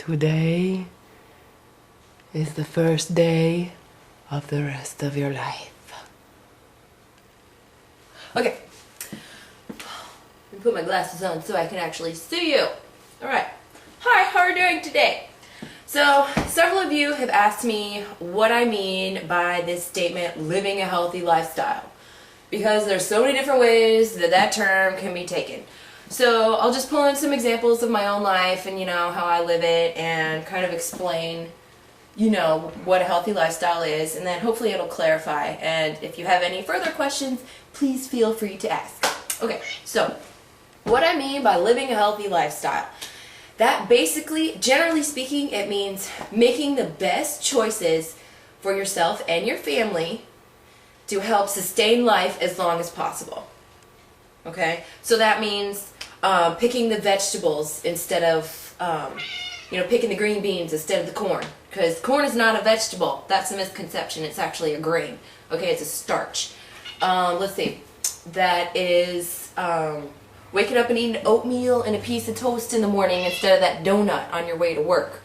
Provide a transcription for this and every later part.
Today is the first day of the rest of your life. Okay. Let me put my glasses on so I can actually see you. Alright. Hi, how are you doing today? So, several of you have asked me what I mean by this statement, living a healthy lifestyle. Because there's so many different ways that that term can be taken. So I'll just pull in some examples of my own life and how I live it and kind of explain what a healthy lifestyle is, and then hopefully it'll clarify. And if you have any further questions, please feel free to ask. Okay, so what I mean by living a healthy lifestyle. That basically, generally speaking, it means making the best choices for yourself and your family to help sustain life as long as possible. Okay, so that means picking the vegetables instead of, picking the green beans instead of the corn. Because corn is not a vegetable. That's a misconception. It's actually a grain. Okay, it's a starch. Let's see. That is waking up and eating oatmeal and a piece of toast in the morning instead of that donut on your way to work.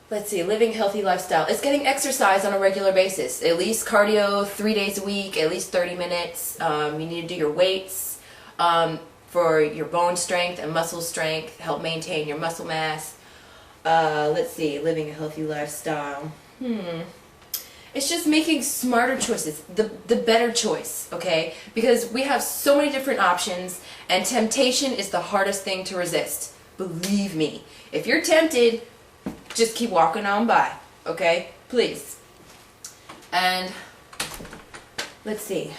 Let's see, living a healthy lifestyle. It's getting exercise on a regular basis. At least cardio 3 days a week, at least 30 minutes. You need to do your weights for your bone strength and muscle strength, help maintain your muscle mass. Let's see, living a healthy lifestyle. It's just making smarter choices, the better choice, okay? Because we have so many different options, and temptation is the hardest thing to resist. Believe me. If you're tempted, just keep walking on by, okay? Please. And let's see.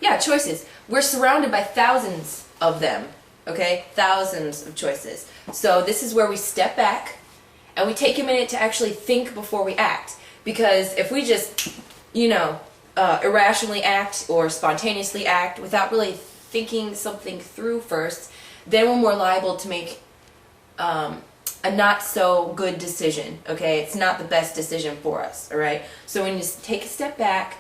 Yeah, choices. We're surrounded by thousands of them, okay? Thousands of choices. So this is where we step back and we take a minute to actually think before we act. Because if we just, irrationally act or spontaneously act without really thinking something through first, then we're more liable to make a not so good decision, okay? It's not the best decision for us, all right? So when you just take a step back,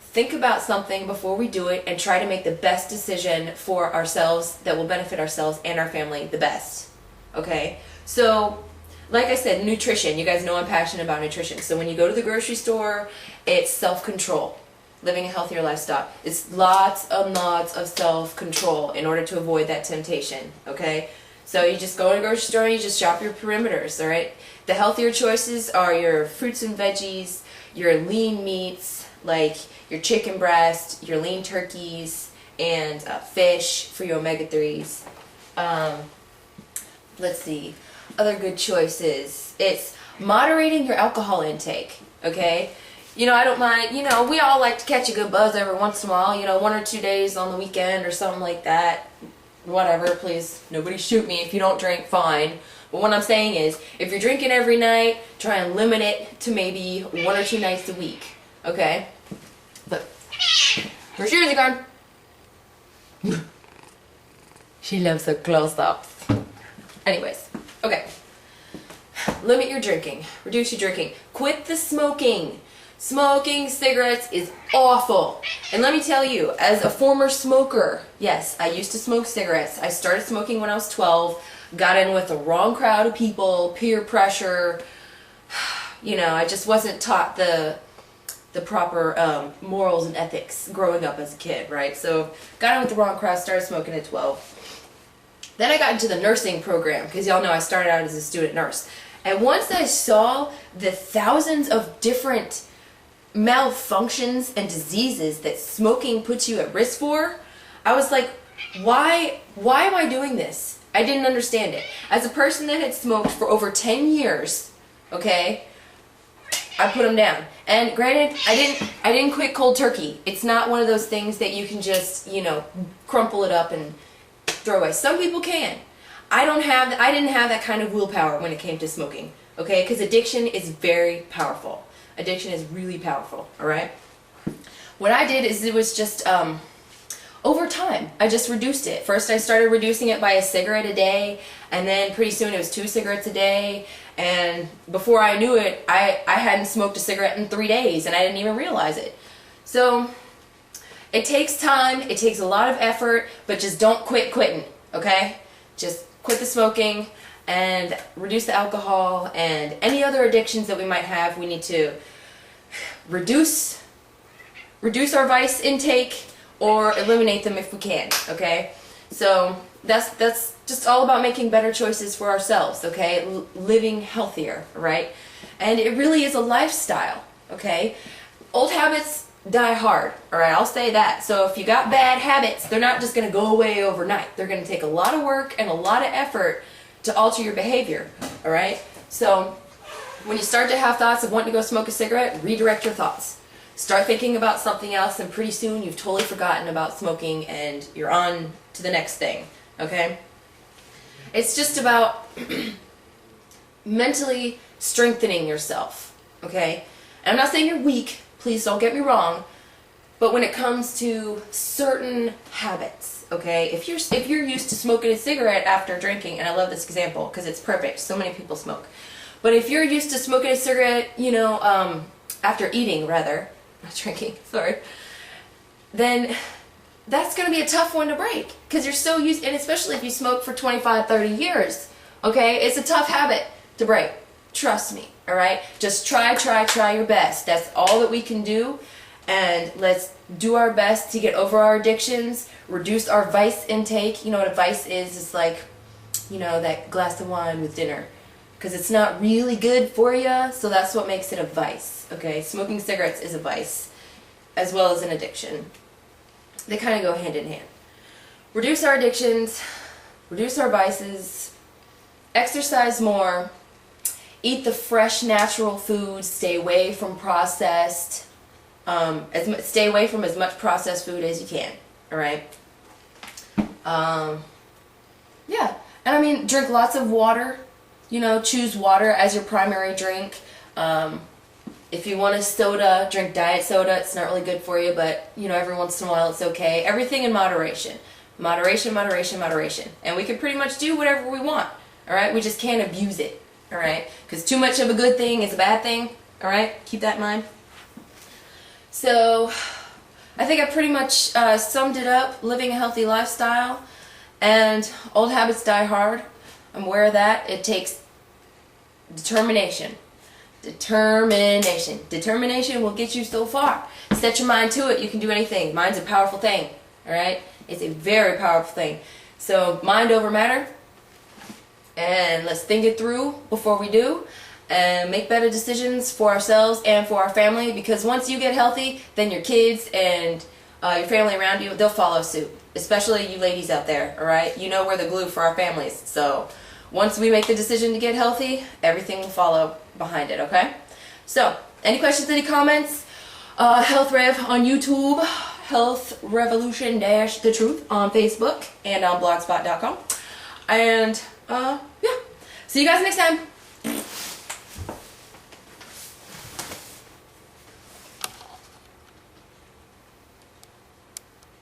think about something before we do it, and try to make the best decision for ourselves that will benefit ourselves and our family the best, okay? So, like I said, nutrition. You guys know I'm passionate about nutrition. So when you go to the grocery store, it's self-control. Living a healthier lifestyle. It's lots of self-control in order to avoid that temptation, okay? So you just go to the grocery store and you just shop your perimeters, all right? The healthier choices are your fruits and veggies, your lean meats, like your chicken breast, your lean turkeys, and fish for your omega-3s. Let's see. Other good choices. It's moderating your alcohol intake, okay? I don't mind, we all like to catch a good buzz every once in a while, 1 or 2 days on the weekend or something like that. Whatever, please, nobody shoot me if you don't drink, fine. But what I'm saying is, if you're drinking every night, try and limit it to maybe 1 or 2 nights a week, okay? But, her shoes are gone. She loves her close-ups. Anyways, okay. Limit your drinking. Reduce your drinking. Quit the smoking. Smoking cigarettes is awful. And let me tell you, as a former smoker, yes, I used to smoke cigarettes. I started smoking when I was 12, got in with the wrong crowd of people, peer pressure. I just wasn't taught the proper morals and ethics growing up as a kid, right? So got in with the wrong crowd, started smoking at 12. Then I got into the nursing program, because y'all know I started out as a student nurse. And once I saw the thousands of different malfunctions and diseases that smoking puts you at risk for, I was like, why am I doing this? I didn't understand it. As a person that had smoked for over 10 years, okay, I put them down. And granted, I didn't quit cold turkey. It's not one of those things that you can just, crumple it up and throw away. Some people can. I didn't have that kind of willpower when it came to smoking, okay? Because addiction is very powerful. Addiction is really powerful, all right? What I did is it was just over time. I just reduced it. First I started reducing it by a cigarette a day, and then pretty soon it was 2 cigarettes a day, and before I knew it, I hadn't smoked a cigarette in 3 days, and I didn't even realize it. So it takes time, it takes a lot of effort, but just don't quit quitting, okay? Just quit the smoking, and reduce the alcohol and any other addictions that we might have. We need to reduce our vice intake or eliminate them if we can, okay? So that's just all about making better choices for ourselves, okay? Living healthier, right? And it really is a lifestyle, okay? Old habits die hard, all right? I'll say that. So if you got bad habits, they're not just going to go away overnight. They're going to take a lot of work and a lot of effort to alter your behavior, all right? So when you start to have thoughts of wanting to go smoke a cigarette, redirect your thoughts. Start thinking about something else, and pretty soon you've totally forgotten about smoking and you're on to the next thing, okay? It's just about mentally strengthening yourself, okay? And I'm not saying you're weak, please don't get me wrong, but when it comes to certain habits, okay? If you're used to smoking a cigarette after drinking, and I love this example because it's perfect, so many people smoke. But if you're used to smoking a cigarette, you know, after eating rather, not drinking, sorry, then that's going to be a tough one to break because you're so used, and especially if you smoke for 25, 30 years, okay? It's a tough habit to break. Trust me, all right? Just try your best. That's all that we can do, and let's do our best to get over our addictions, reduce our vice intake. You know what a vice is? It's like, you know, that glass of wine with dinner, because it's not really good for you, so that's what makes it a vice, okay? Smoking cigarettes is a vice, as well as an addiction. They kind of go hand in hand. Reduce our addictions, reduce our vices, exercise more, eat the fresh, natural foods, stay away from processed, stay away from as much processed food as you can, all right? Yeah, and I mean, drink lots of water. You know, choose water as your primary drink. If you want a soda, drink diet soda. It's not really good for you, but, you know, every once in a while it's okay. Everything in moderation. Moderation, moderation, moderation. And we can pretty much do whatever we want, all right? We just can't abuse it, all right? Because too much of a good thing is a bad thing, all right? Keep that in mind. So, I think I pretty much summed it up. Living a healthy lifestyle, and old habits die hard. I'm aware of that. It takes determination. Determination will get you so far. Set your mind to it. You can do anything. Mind's a powerful thing. Alright? It's a very powerful thing. So, mind over matter. And let's think it through before we do. And make better decisions for ourselves and for our family. Because once you get healthy, then your kids and your family around you, they'll follow suit. Especially you ladies out there. Alright? You know we're the glue for our families. So, once we make the decision to get healthy, everything will follow behind it, okay? So, any questions, any comments? Health Rev on YouTube, Health Revolution The Truth on Facebook, and on blogspot.com. And, yeah. See you guys next time.